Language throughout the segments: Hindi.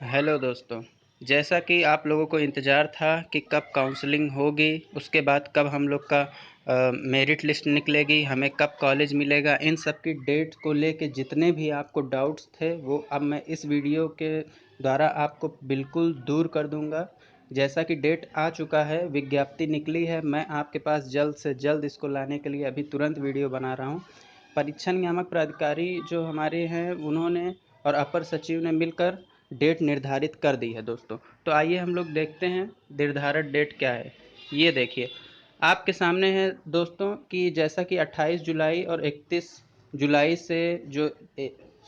हेलो दोस्तों। जैसा कि आप लोगों को इंतज़ार था कि कब काउंसलिंग होगी, उसके बाद कब हम लोग का मेरिट लिस्ट निकलेगी, हमें कब कॉलेज मिलेगा, इन सब की डेट को लेके जितने भी आपको डाउट्स थे वो अब मैं इस वीडियो के द्वारा आपको बिल्कुल दूर कर दूंगा। जैसा कि डेट आ चुका है, विज्ञप्ति निकली है, मैं आपके पास जल्द से जल्द इसको लाने के लिए अभी तुरंत वीडियो बना रहा हूँ। परीक्षा नियामक प्राधिकारी जो हमारे हैं, उन्होंने और अपर सचिव ने मिलकर डेट निर्धारित कर दी है दोस्तों। तो आइए हम लोग देखते हैं निर्धारित डेट क्या है। ये देखिए आपके सामने है दोस्तों कि जैसा कि 28 जुलाई और 31 जुलाई से जो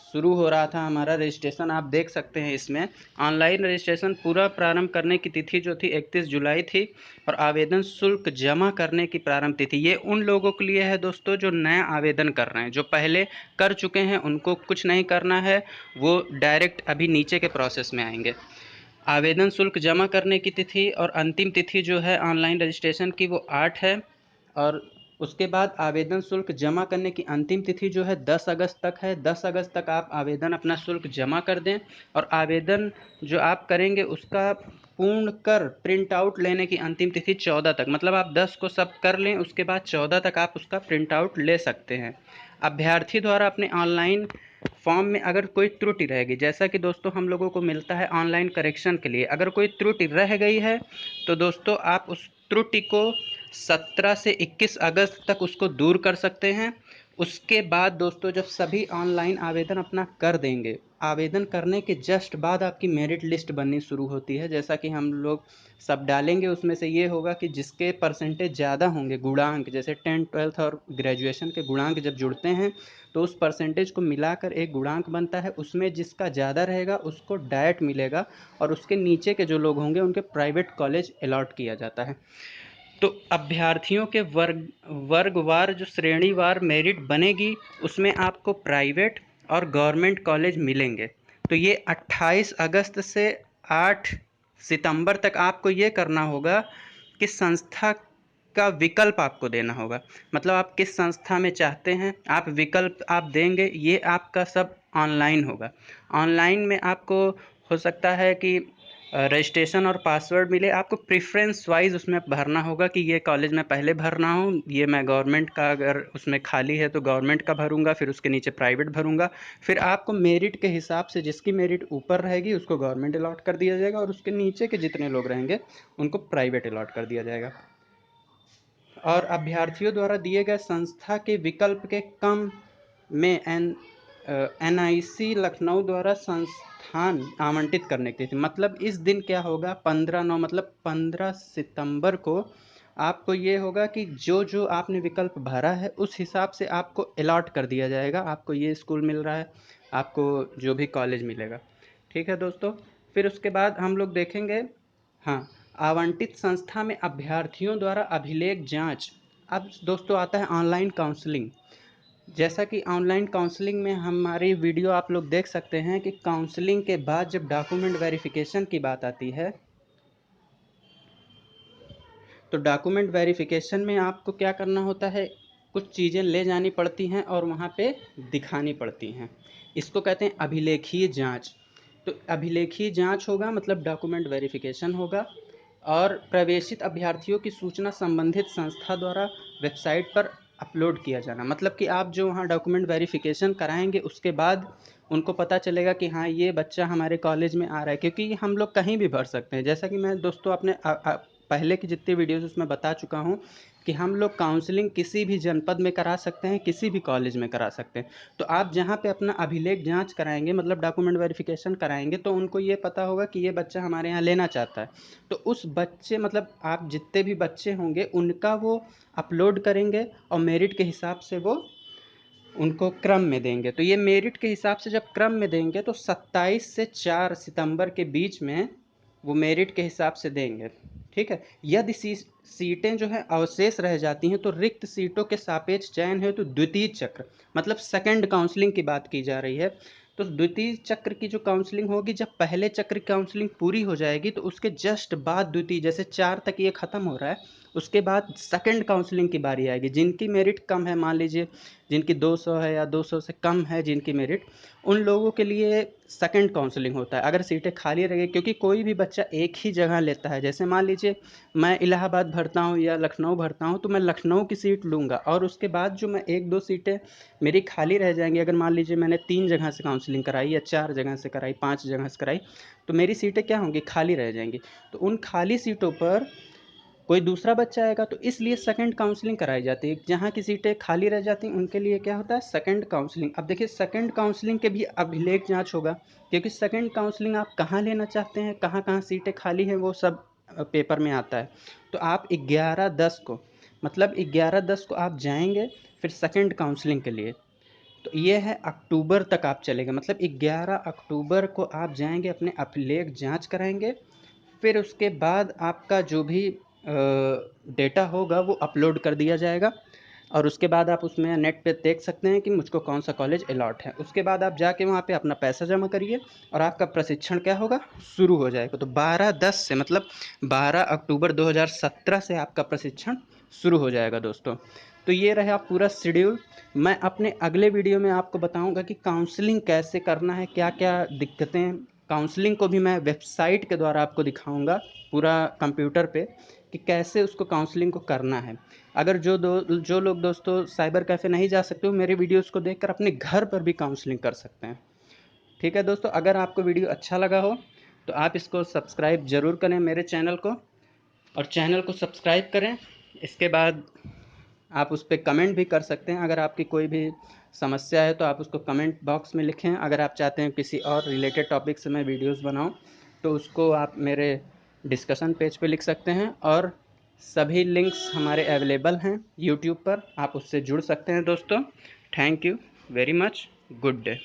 शुरू हो रहा था हमारा रजिस्ट्रेशन, आप देख सकते हैं इसमें ऑनलाइन रजिस्ट्रेशन पूरा प्रारंभ करने की तिथि जो थी 31 जुलाई थी और आवेदन शुल्क जमा करने की प्रारंभ तिथि ये उन लोगों के लिए है दोस्तों जो नया आवेदन कर रहे हैं। जो पहले कर चुके हैं उनको कुछ नहीं करना है, वो डायरेक्ट अभी नीचे के प्रोसेस में आएंगे। आवेदन शुल्क जमा करने की तिथि और अंतिम तिथि जो है ऑनलाइन रजिस्ट्रेशन की वो 8 है और उसके बाद आवेदन शुल्क जमा करने की अंतिम तिथि जो है 10 अगस्त तक है। 10 अगस्त तक आप आवेदन अपना शुल्क जमा कर दें और आवेदन जो आप करेंगे उसका पूर्ण कर प्रिंट आउट लेने की अंतिम तिथि 14 तक, मतलब आप 10 को सब कर लें उसके बाद 14 तक आप उसका प्रिंट आउट ले सकते हैं। अभ्यर्थी द्वारा अपने ऑनलाइन फॉर्म में अगर कोई त्रुटि रहेगी, जैसा कि दोस्तों हम लोगों को मिलता है ऑनलाइन करेक्शन के लिए, अगर कोई त्रुटि रह गई है तो दोस्तों आप उस त्रुटि को 17 से 21 अगस्त तक उसको दूर कर सकते हैं। उसके बाद दोस्तों जब सभी ऑनलाइन आवेदन अपना कर देंगे, आवेदन करने के जस्ट बाद आपकी मेरिट लिस्ट बननी शुरू होती है। जैसा कि हम लोग सब डालेंगे उसमें से ये होगा कि जिसके परसेंटेज ज़्यादा होंगे, गुणांक जैसे 10 12th और ग्रेजुएशन के गुणांक जब जुड़ते हैं तो उस परसेंटेज को मिलाकर एक गुणांक बनता है, उसमें जिसका ज़्यादा रहेगा उसको डायट मिलेगा और उसके नीचे के जो लोग होंगे उनके प्राइवेट कॉलेज अलॉट किया जाता है। तो अभ्यर्थियों के वर्गवार जो श्रेणीवार मेरिट बनेगी उसमें आपको प्राइवेट और गवर्नमेंट कॉलेज मिलेंगे। तो ये 28 अगस्त से 8 सितंबर तक आपको ये करना होगा कि संस्था का विकल्प आपको देना होगा, मतलब आप किस संस्था में चाहते हैं, आप विकल्प आप देंगे। ये आपका सब ऑनलाइन होगा। ऑनलाइन में आपको हो सकता है कि रजिस्ट्रेशन और पासवर्ड मिले, आपको प्रेफरेंस वाइज उसमें भरना होगा कि ये कॉलेज में पहले भरना हूँ, ये मैं गवर्नमेंट का अगर उसमें खाली है तो गवर्नमेंट का भरूंगा, फिर उसके नीचे प्राइवेट भरूंगा। फिर आपको मेरिट के हिसाब से जिसकी मेरिट ऊपर रहेगी उसको गवर्नमेंट अलॉट कर दिया जाएगा और उसके नीचे के जितने लोग रहेंगे उनको प्राइवेट अलॉट कर दिया जाएगा। और अभ्यर्थियों द्वारा दिए गए संस्था के विकल्प के कम में एनआईसी लखनऊ द्वारा संस्थान आवंटित करने की थी। मतलब इस दिन क्या होगा, 15/9 मतलब 15 सितंबर को आपको ये होगा कि जो जो आपने विकल्प भरा है उस हिसाब से आपको अलॉट कर दिया जाएगा, आपको ये स्कूल मिल रहा है, आपको जो भी कॉलेज मिलेगा। ठीक है दोस्तों। फिर उसके बाद हम लोग देखेंगे, हाँ, आवंटित संस्था में अभ्यर्थियों द्वारा अभिलेख जांच। अब दोस्तों आता है ऑनलाइन काउंसलिंग। जैसा कि ऑनलाइन काउंसलिंग में हमारी वीडियो आप लोग देख सकते हैं कि काउंसलिंग के बाद जब डॉक्यूमेंट वेरिफिकेशन की बात आती है तो डॉक्यूमेंट वेरिफिकेशन में आपको क्या करना होता है, कुछ चीज़ें ले जानी पड़ती हैं और वहाँ पे दिखानी पड़ती हैं। इसको कहते हैं अभिलेखीय जांच। तो अभिलेखीय जांच होगा मतलब डॉक्यूमेंट वेरिफिकेशन होगा और प्रवेशित अभ्यर्थियों की सूचना संबंधित संस्था द्वारा वेबसाइट पर अपलोड किया जाना, मतलब कि आप जो वहाँ डॉक्यूमेंट वेरिफिकेशन कराएंगे उसके बाद उनको पता चलेगा कि हाँ ये बच्चा हमारे कॉलेज में आ रहा है, क्योंकि हम लोग कहीं भी भर सकते हैं। जैसा कि मैं दोस्तों अपने पहले की जितनी वीडियोज़ उसमें बता चुका हूँ कि हम लोग काउंसलिंग किसी भी जनपद में करा सकते हैं, किसी भी कॉलेज में करा सकते हैं। तो आप जहाँ पे अपना अभिलेख जांच कराएंगे मतलब डॉक्यूमेंट वेरिफिकेशन कराएंगे तो उनको ये पता होगा कि ये बच्चा हमारे यहाँ लेना चाहता है। तो उस बच्चे मतलब आप जितने भी बच्चे होंगे उनका वो अपलोड करेंगे और मेरिट के हिसाब से वो उनको क्रम में देंगे। तो ये मेरिट के हिसाब से जब क्रम में देंगे तो 27 से 4 सितंबर के बीच में वो मेरिट के हिसाब से देंगे। ठीक है। यदि सीटें जो है अवशेष रह जाती हैं तो रिक्त सीटों के सापेक्ष चयन है तो द्वितीय चक्र मतलब सेकंड काउंसलिंग की बात की जा रही है। तो द्वितीय चक्र की जो काउंसलिंग होगी, जब पहले चक्र की काउंसलिंग पूरी हो जाएगी तो उसके जस्ट बाद द्वितीय, जैसे 4 तक ये खत्म हो रहा है उसके बाद सेकंड काउंसलिंग की बारी आएगी। जिनकी मेरिट कम है, मान लीजिए जिनकी 200 है या 200 से कम है जिनकी मेरिट, उन लोगों के लिए सेकंड काउंसलिंग होता है। अगर सीटें खाली रह गई, क्योंकि कोई भी बच्चा एक ही जगह लेता है, जैसे मान लीजिए मैं इलाहाबाद भरता हूँ या लखनऊ भरता हूँ, तो मैं लखनऊ की सीट लूँगा और उसके बाद जो मैं 1-2 सीटें मेरी खाली रह जाएंगी। अगर मान लीजिए मैंने 3 जगह से काउंसलिंग कराई या 4 जगह से कराई, 5 जगह से कराई, तो मेरी सीटें क्या होंगी, खाली रह जाएंगी। तो उन खाली सीटों पर कोई दूसरा बच्चा आएगा, तो इसलिए सेकंड काउंसलिंग कराई जाती है। जहाँ की सीटें खाली रह जाती हैं उनके लिए क्या होता है, सेकंड काउंसलिंग। अब देखिए सेकंड काउंसलिंग के भी अभिलेख जांच होगा, क्योंकि सेकंड काउंसलिंग आप कहाँ लेना चाहते हैं, कहाँ कहाँ सीटें खाली हैं, वो सब पेपर में आता है। तो आप 11-10 को, मतलब 11-10 को आप जाएंगे फिर सेकंड काउंसलिंग के लिए। तो ये है अक्टूबर तक आप चलेगा, मतलब 11 अक्टूबर को आप जाएंगे, अपने अभिलेख जांच कराएंगे, फिर उसके बाद आपका जो भी डेटा होगा वो अपलोड कर दिया जाएगा और उसके बाद आप उसमें नेट पे देख सकते हैं कि मुझको कौन सा कॉलेज अलॉट है। उसके बाद आप जाके वहाँ पे अपना पैसा जमा करिए और आपका प्रशिक्षण क्या होगा, शुरू हो जाएगा। तो 12-10 से, मतलब 12 अक्टूबर 2017 से आपका प्रशिक्षण शुरू हो जाएगा दोस्तों। तो ये रहा पूरा शेड्यूल। मैं अपने अगले वीडियो में आपको बताऊंगा कि काउंसलिंग कैसे करना है, क्या क्या दिक्कतें। काउंसलिंग को भी मैं वेबसाइट के द्वारा आपको दिखाऊंगा पूरा कंप्यूटर पे कि कैसे उसको काउंसलिंग को करना है। अगर जो लोग दोस्तों साइबर कैफ़े नहीं जा सकते, वो मेरे वीडियोस को देखकर अपने घर पर भी काउंसलिंग कर सकते हैं। ठीक है दोस्तों, अगर आपको वीडियो अच्छा लगा हो तो आप इसको सब्सक्राइब ज़रूर करें मेरे चैनल को, और चैनल को सब्सक्राइब करें। इसके बाद आप उस पर कमेंट भी कर सकते हैं। अगर आपकी कोई भी समस्या है तो आप उसको कमेंट बॉक्स में लिखें। अगर आप चाहते हैं किसी और रिलेटेड टॉपिक से मैं वीडियोस बनाऊं, तो उसको आप मेरे डिस्कशन पेज पे लिख सकते हैं। और सभी लिंक्स हमारे अवेलेबल हैं यूट्यूब पर, आप उससे जुड़ सकते हैं दोस्तों। Thank you very much, good day.